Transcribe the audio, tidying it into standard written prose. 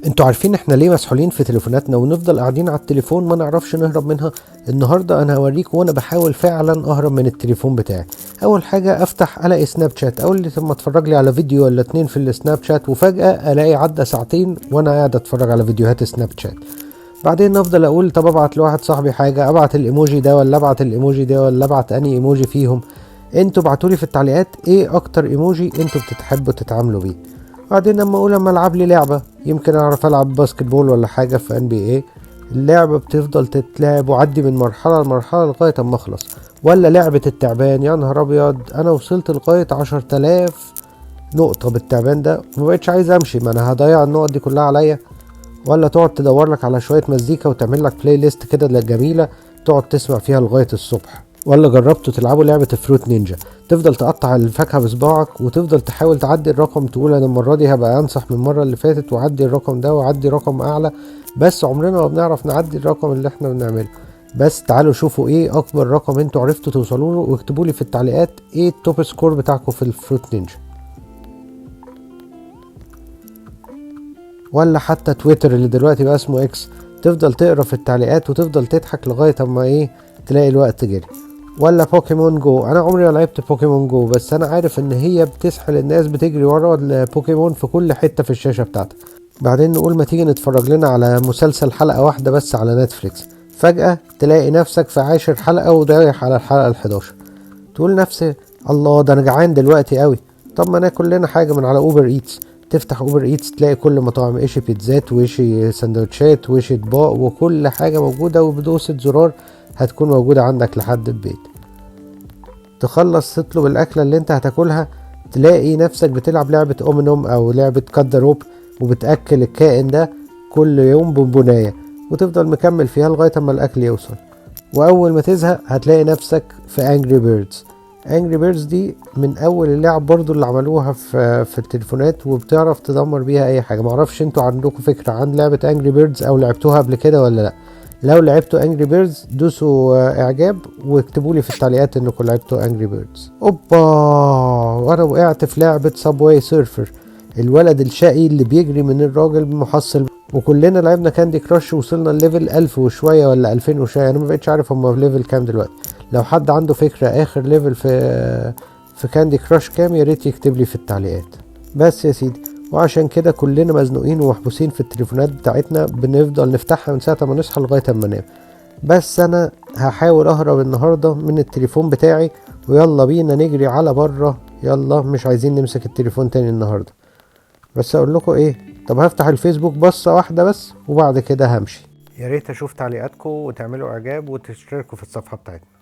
انتوا عارفين احنا ليه مسحولين في تليفوناتنا ونفضل قاعدين على التليفون ما نعرفش نهرب منها؟ النهارده انا هوريكم وانا بحاول فعلا اهرب من التليفون بتاعي. اول حاجه افتح الاقي سناب شات، اقول لي طب ما اتفرج لي على فيديو ولا اتنين في السناب شات، وفجاه الاقي عدى ساعتين وانا قاعد اتفرج على فيديوهات سناب شات. بعدين افضل اقول طب ابعت لواحد صاحبي حاجه، ابعت الايموجي ده ولا ابعت الايموجي ده ولا ابعت انهي ايموجي فيهم؟ انتوا ابعتولي في التعليقات ايه اكتر ايموجي انتوا بتحبوا تتعاملوا بيه. بعدين لما اقول اما العب لي لعبه، يمكن اعرف العب باسكت بول ولا حاجه في NBA، اللعبه بتفضل تتلعب وعدي من مرحله لمرحله لغايه اما اخلص. ولا لعبه التعبان، يا نهار ابيض انا وصلت لغايه 10,000 نقطه بالتعبان ده، مبقتش عايز امشي، ما انا هضيع النقط دي كلها عليا. ولا تقعد تدور لك على شويه مزيكا وتعمل لك بلاي ليست كده جميله تقعد تسمع فيها لغايه الصبح. ولا جربتوا تلعبوا لعبة فروت نينجا، تفضل تقطع الفاكهة بصباعك وتفضل تحاول تعدي الرقم، تقول انا المرة دي هبقى انصح من المرة اللي فاتت وعدي الرقم ده وعدي رقم اعلى، بس عمرنا ما بنعرف نعدي الرقم اللي احنا بنعمله. بس تعالوا شوفوا ايه اكبر رقم انتوا عرفتوا توصلوا له، واكتبوا لي في التعليقات ايه التوب سكور بتاعكم في الفروت نينجا. ولا حتى تويتر اللي دلوقتي بقى اسمه اكس، تفضل تقرا في التعليقات وتفضل تضحك لغاية اما ايه تلاقي الوقت جري. ولا بوكيمون جو، انا عمري ما لعبت بوكيمون جو، بس انا عارف ان هي بتسحل الناس، بتجري ورا البوكيمون في كل حتة في الشاشة بتاعتك. بعدين نقول ما تيجي نتفرج لنا على مسلسل حلقة واحدة بس على نتفليكس، فجأة تلاقي نفسك في 10 حلقة ورايح على الحلقة ال11، تقول نفسك الله ده انا جعان دلوقتي قوي، طب ما ناكل لنا حاجة من على اوبر ايتس. تفتح اوبر ايتس تلاقي كل مطاعم، ايشي بيتزات وايشي سندوتشات وايشي اطباق وكل حاجة موجودة، وبدوسة زرار هتكون موجودة عندك لحد البيت. تخلص تطلب الاكله اللي انت هتاكلها، تلاقي نفسك بتلعب لعبه اومنوم او لعبه كات ذا روب، وبتاكل الكائن ده كل يوم بونبونايه، وتفضل مكمل فيها لغايه اما الاكل يوصل. واول ما تزهق هتلاقي نفسك في انجري بيردز. انجري بيردز دي من اول اللعب برضو اللي عملوها في التليفونات، وبتعرف تدمر بيها اي حاجه. معرفش انتوا عندكم فكره عن لعبه انجري بيردز او لعبتوها قبل كده ولا لا؟ لو لعبتوا انجري بيردز دوسوا اعجاب واكتبوا لي في التعليقات انكم لعبتوا انجري بيردز. اوبا، وانا وقعت في لعبه سابواي سيرفر، الولد الشقي اللي بيجري من الراجل بمحصل. وكلنا لعبنا كاندي كراش، وصلنا الليفل 1000 وشويه ولا 2000 وشويه، انا ما بقتش عارف هم في ليفل كام دلوقتي. لو حد عنده فكره اخر ليفل في كاندي كراش كام، يا ريت يكتب لي في التعليقات. بس يا سيدي، وعشان كده كلنا مزنوقين ومحبوسين في التليفونات بتاعتنا، بنفضل نفتحها من ساعة ما نصحى لغاية ما ننام. بس انا هحاول اهرب النهاردة من التليفون بتاعي، ويلا بينا نجري على بره، يلا مش عايزين نمسك التليفون تاني النهاردة. بس اقول لكم ايه، طب هفتح الفيسبوك بصة واحدة بس وبعد كده همشي. يا ريت اشوف تعليقاتكم وتعملوا اعجاب وتشتركوا في الصفحة بتاعتنا.